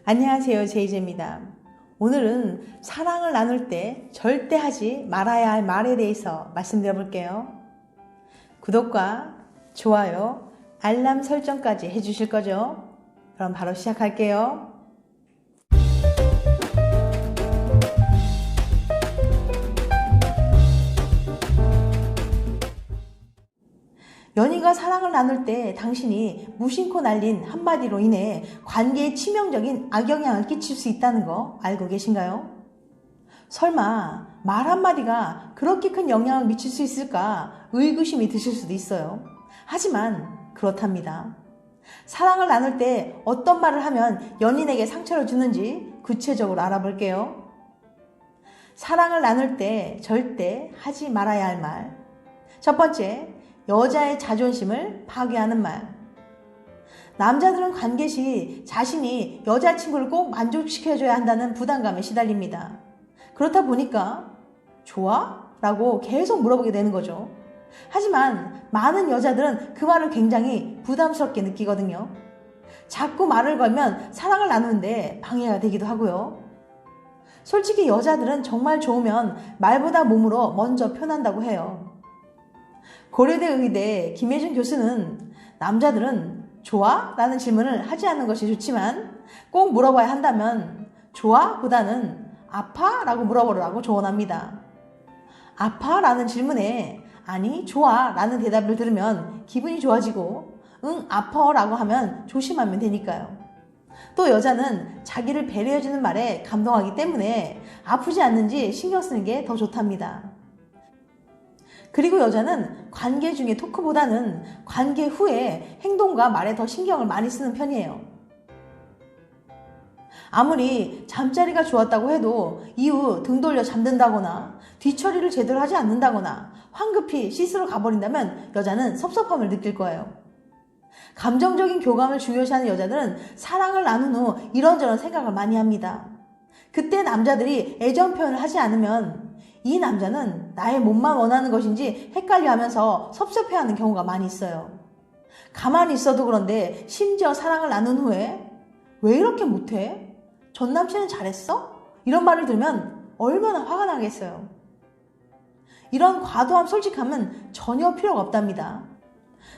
안녕하세요, 제이제입니다. 오늘은 사랑을 나눌 때 절대 하지 말아야 할 말에 대해서 말씀드려 볼게요. 구독과 좋아요, 알람 설정까지 해주실 거죠? 그럼 바로 시작할게요. 연인과 사랑을 나눌 때 당신이 무심코 날린 한마디로 인해 관계에 치명적인 악영향을 끼칠 수 있다는 거 알고 계신가요? 설마 말 한마디가 그렇게 큰 영향을 미칠 수 있을까 의구심이 드실 수도 있어요. 하지만 그렇답니다. 사랑을 나눌 때 어떤 말을 하면 연인에게 상처를 주는지 구체적으로 알아볼게요. 사랑을 나눌 때 절대 하지 말아야 할 말. 첫 번째, 여자의 자존심을 파괴하는 말. 남자들은 관계 시 자신이 여자친구를 꼭 만족시켜줘야 한다는 부담감에 시달립니다. 그렇다 보니까 좋아? 라고 계속 물어보게 되는 거죠. 하지만 많은 여자들은 그 말을 굉장히 부담스럽게 느끼거든요. 자꾸 말을 걸면 사랑을 나누는데 방해가 되기도 하고요. 솔직히 여자들은 정말 좋으면 말보다 몸으로 먼저 표현한다고 해요. 고려대 의대 김혜준 교수는 남자들은 좋아? 라는 질문을 하지 않는 것이 좋지만 꼭 물어봐야 한다면 좋아? 보다는 아파? 라고 물어보라고 조언합니다. 아파? 라는 질문에 아니 좋아 라는 대답을 들으면 기분이 좋아지고 응 아파 라고 하면 조심하면 되니까요. 또 여자는 자기를 배려해주는 말에 감동하기 때문에 아프지 않는지 신경 쓰는 게 더 좋답니다. 그리고 여자는 관계 중에 토크보다는 관계 후에 행동과 말에 더 신경을 많이 쓰는 편이에요. 아무리 잠자리가 좋았다고 해도 이후 등 돌려 잠든다거나 뒤처리를 제대로 하지 않는다거나 황급히 씻으러 가버린다면 여자는 섭섭함을 느낄 거예요. 감정적인 교감을 중요시하는 여자들은 사랑을 나눈 후 이런저런 생각을 많이 합니다. 그때 남자들이 애정 표현을 하지 않으면 이 남자는 나의 몸만 원하는 것인지 헷갈려하면서 섭섭해하는 경우가 많이 있어요. 가만히 있어도 그런데 심지어 사랑을 나눈 후에 왜 이렇게 못해? 전 남친은 잘했어? 이런 말을 들으면 얼마나 화가 나겠어요. 이런 과도한 솔직함은 전혀 필요가 없답니다.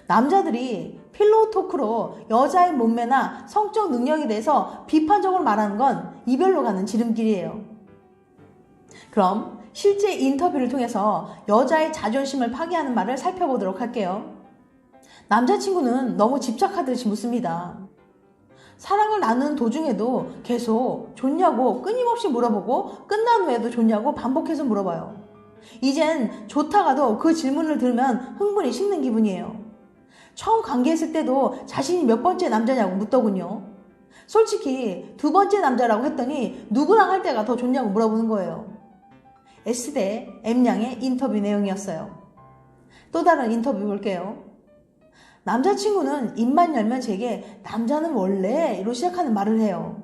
남자들이 필로우 토크로 여자의 몸매나 성적 능력에 대해서 비판적으로 말하는 건 이별로 가는 지름길이에요. 그럼 실제 인터뷰를 통해서 여자의 자존심을 파괴하는 말을 살펴보도록 할게요. 남자친구는 너무 집착하듯이 묻습니다. 사랑을 나누는 도중에도 계속 좋냐고 끊임없이 물어보고 끝난 후에도 좋냐고 반복해서 물어봐요. 이젠 좋다가도 그 질문을 들으면 흥분이 식는 기분이에요. 처음 관계했을 때도 자신이 몇 번째 남자냐고 묻더군요. 솔직히 두 번째 남자라고 했더니 누구랑 할 때가 더 좋냐고 물어보는 거예요. S대 M양의 인터뷰 내용이었어요. 또 다른 인터뷰 볼게요. 남자친구는 입만 열면 제게 남자는 원래로 시작하는 말을 해요.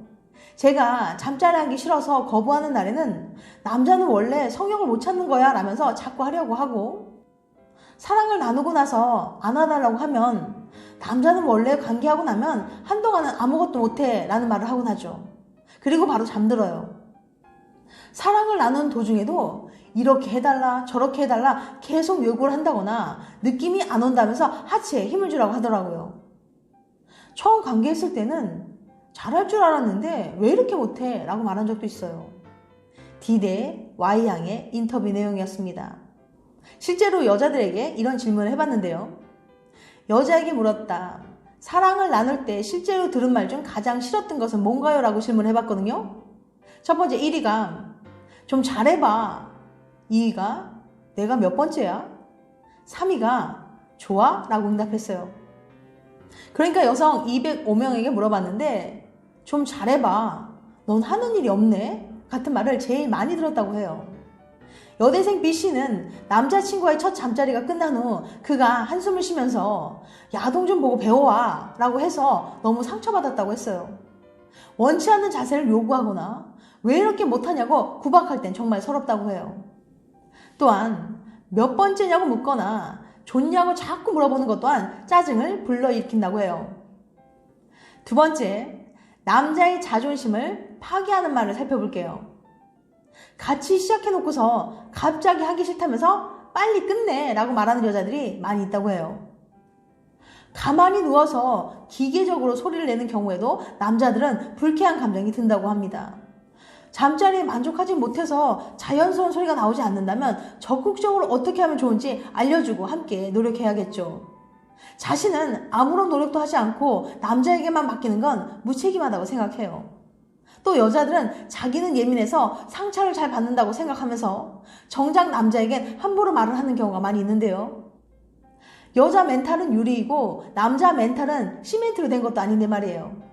제가 잠자리 하기 싫어서 거부하는 날에는 남자는 원래 성욕을 못 찾는 거야 라면서 자꾸 하려고 하고 사랑을 나누고 나서 안아달라고 하면 남자는 원래 관계하고 나면 한동안은 아무것도 못해 라는 말을 하곤 하죠. 그리고 바로 잠들어요. 사랑을 나눈 도중에도 이렇게 해달라 저렇게 해달라 계속 요구를 한다거나 느낌이 안 온다면서 하체에 힘을 주라고 하더라고요. 처음 관계했을 때는 잘할 줄 알았는데 왜 이렇게 못해? 라고 말한 적도 있어요. D대 Y양의 인터뷰 내용이었습니다. 실제로 여자들에게 이런 질문을 해봤는데요. 여자에게 물었다. 사랑을 나눌 때 실제로 들은 말 중 가장 싫었던 것은 뭔가요? 라고 질문을 해봤거든요. 첫 번째 1위가 좀 잘해봐. 2위가 내가 몇 번째야? 3위가 좋아? 라고 응답했어요. 그러니까 여성 205명에게 물어봤는데 좀 잘해봐. 넌 하는 일이 없네? 같은 말을 제일 많이 들었다고 해요. 여대생 B씨는 남자친구와의 첫 잠자리가 끝난 후 그가 한숨을 쉬면서 야동 좀 보고 배워와 라고 해서 너무 상처받았다고 했어요. 원치 않는 자세를 요구하거나 왜 이렇게 못하냐고 구박할 땐 정말 서럽다고 해요. 또한 몇 번째냐고 묻거나 좋냐고 자꾸 물어보는 것 또한 짜증을 불러일으킨다고 해요. 두 번째, 남자의 자존심을 파괴하는 말을 살펴볼게요. 같이 시작해놓고서 갑자기 하기 싫다면서 빨리 끝내 라고 말하는 여자들이 많이 있다고 해요. 가만히 누워서 기계적으로 소리를 내는 경우에도 남자들은 불쾌한 감정이 든다고 합니다. 잠자리에 만족하지 못해서 자연스러운 소리가 나오지 않는다면 적극적으로 어떻게 하면 좋은지 알려주고 함께 노력해야겠죠. 자신은 아무런 노력도 하지 않고 남자에게만 맡기는 건 무책임하다고 생각해요. 또 여자들은 자기는 예민해서 상처를 잘 받는다고 생각하면서 정작 남자에겐 함부로 말을 하는 경우가 많이 있는데요. 여자 멘탈은 유리이고 남자 멘탈은 시멘트로 된 것도 아닌데 말이에요.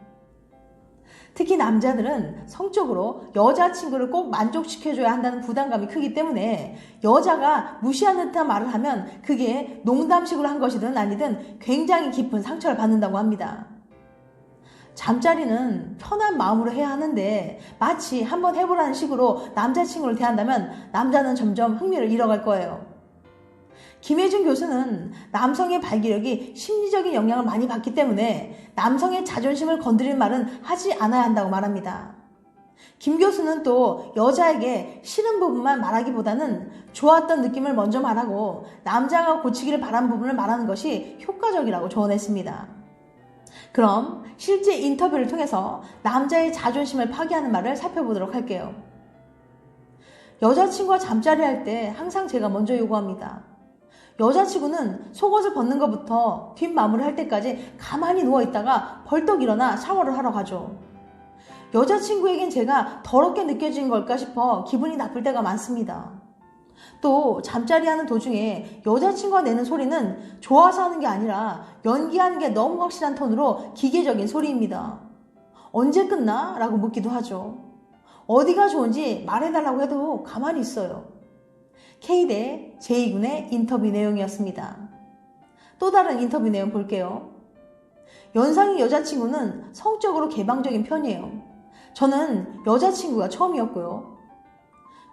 특히 남자들은 성적으로 여자친구를 꼭 만족시켜줘야 한다는 부담감이 크기 때문에 여자가 무시하는 듯한 말을 하면 그게 농담식으로 한 것이든 아니든 굉장히 깊은 상처를 받는다고 합니다. 잠자리는 편한 마음으로 해야 하는데 마치 한번 해보라는 식으로 남자친구를 대한다면 남자는 점점 흥미를 잃어갈 거예요. 김혜준 교수는 남성의 발기력이 심리적인 영향을 많이 받기 때문에 남성의 자존심을 건드릴 말은 하지 않아야 한다고 말합니다. 김 교수는 또 여자에게 싫은 부분만 말하기보다는 좋았던 느낌을 먼저 말하고 남자가 고치기를 바란 부분을 말하는 것이 효과적이라고 조언했습니다. 그럼 실제 인터뷰를 통해서 남자의 자존심을 파괴하는 말을 살펴보도록 할게요. 여자친구와 잠자리 할 때 항상 제가 먼저 요구합니다. 여자친구는 속옷을 벗는 것부터 뒷마무리 할 때까지 가만히 누워있다가 벌떡 일어나 샤워를 하러 가죠. 여자친구에겐 제가 더럽게 느껴지는 걸까 싶어 기분이 나쁠 때가 많습니다. 또 잠자리 하는 도중에 여자친구가 내는 소리는 좋아서 하는 게 아니라 연기하는 게 너무 확실한 톤으로 기계적인 소리입니다. 언제 끝나? 라고 묻기도 하죠. 어디가 좋은지 말해달라고 해도 가만히 있어요. K대 제2군의 인터뷰 내용이었습니다. 또 다른 인터뷰 내용 볼게요. 연상의 여자친구는 성적으로 개방적인 편이에요. 저는 여자친구가 처음이었고요.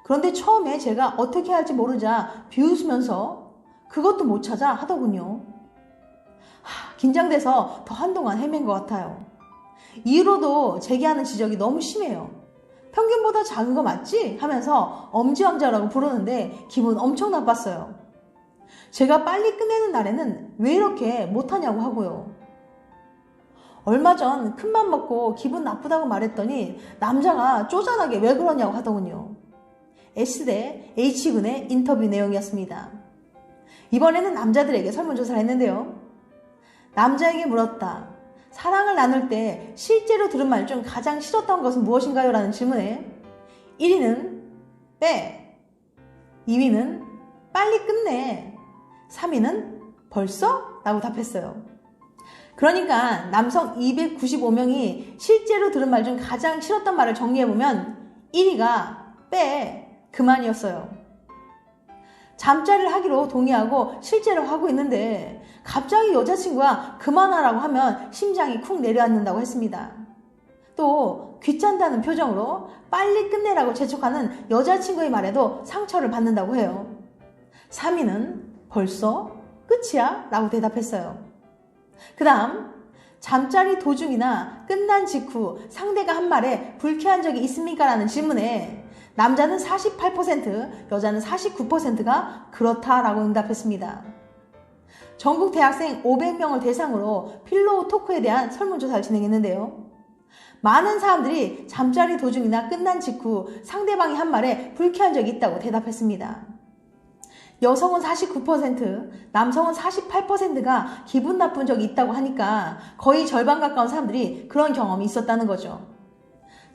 그런데 처음에 제가 어떻게 할지 모르자 비웃으면서 그것도 못 찾아 하더군요. 긴장돼서 더 한동안 헤맨 것 같아요. 이후로도 제기하는 지적이 너무 심해요. 평균보다 작은 거 맞지? 하면서 엄지왕자라고 부르는데 기분 엄청 나빴어요. 제가 빨리 끝내는 날에는 왜 이렇게 못하냐고 하고요. 얼마 전 큰맘 먹고 기분 나쁘다고 말했더니 남자가 쪼잔하게 왜 그러냐고 하더군요. S대 H군의 인터뷰 내용이었습니다. 이번에는 남자들에게 설문조사를 했는데요. 남자에게 물었다. 사랑을 나눌 때 실제로 들은 말 중 가장 싫었던 것은 무엇인가요? 라는 질문에 1위는 빼, 2위는 빨리 끝내, 3위는 벌써? 라고 답했어요. 그러니까 남성 295명이 실제로 들은 말 중 가장 싫었던 말을 정리해보면 1위가 빼, 그만이었어요. 잠자리를 하기로 동의하고 실제로 하고 있는데 갑자기 여자친구가 그만하라고 하면 심장이 쿵 내려앉는다고 했습니다. 또 귀찮다는 표정으로 빨리 끝내라고 재촉하는 여자친구의 말에도 상처를 받는다고 해요. 3위는 벌써? 끝이야? 라고 대답했어요. 그 다음 잠자리 도중이나 끝난 직후 상대가 한 말에 불쾌한 적이 있습니까? 라는 질문에 남자는 48%, 여자는 49%가 그렇다라고 응답했습니다. 전국 대학생 500명을 대상으로 필로우 토크에 대한 설문조사를 진행했는데요. 많은 사람들이 잠자리 도중이나 끝난 직후 상대방이 한 말에 불쾌한 적이 있다고 대답했습니다. 여성은 49%, 남성은 48%가 기분 나쁜 적이 있다고 하니까 거의 절반 가까운 사람들이 그런 경험이 있었다는 거죠.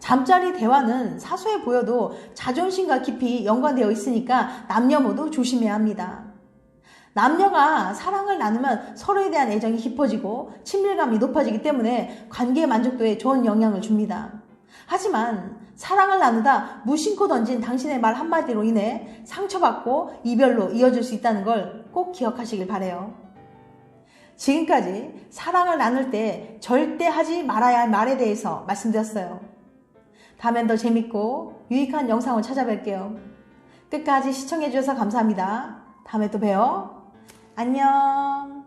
잠자리 대화는 사소해 보여도 자존심과 깊이 연관되어 있으니까 남녀 모두 조심해야 합니다. 남녀가 사랑을 나누면 서로에 대한 애정이 깊어지고 친밀감이 높아지기 때문에 관계의 만족도에 좋은 영향을 줍니다. 하지만 사랑을 나누다 무심코 던진 당신의 말 한마디로 인해 상처받고 이별로 이어질 수 있다는 걸 꼭 기억하시길 바라요. 지금까지 사랑을 나눌 때 절대 하지 말아야 할 말에 대해서 말씀드렸어요. 다음엔 더 재밌고 유익한 영상을 찾아뵐게요. 끝까지 시청해주셔서 감사합니다. 다음에 또 봬요. 안녕.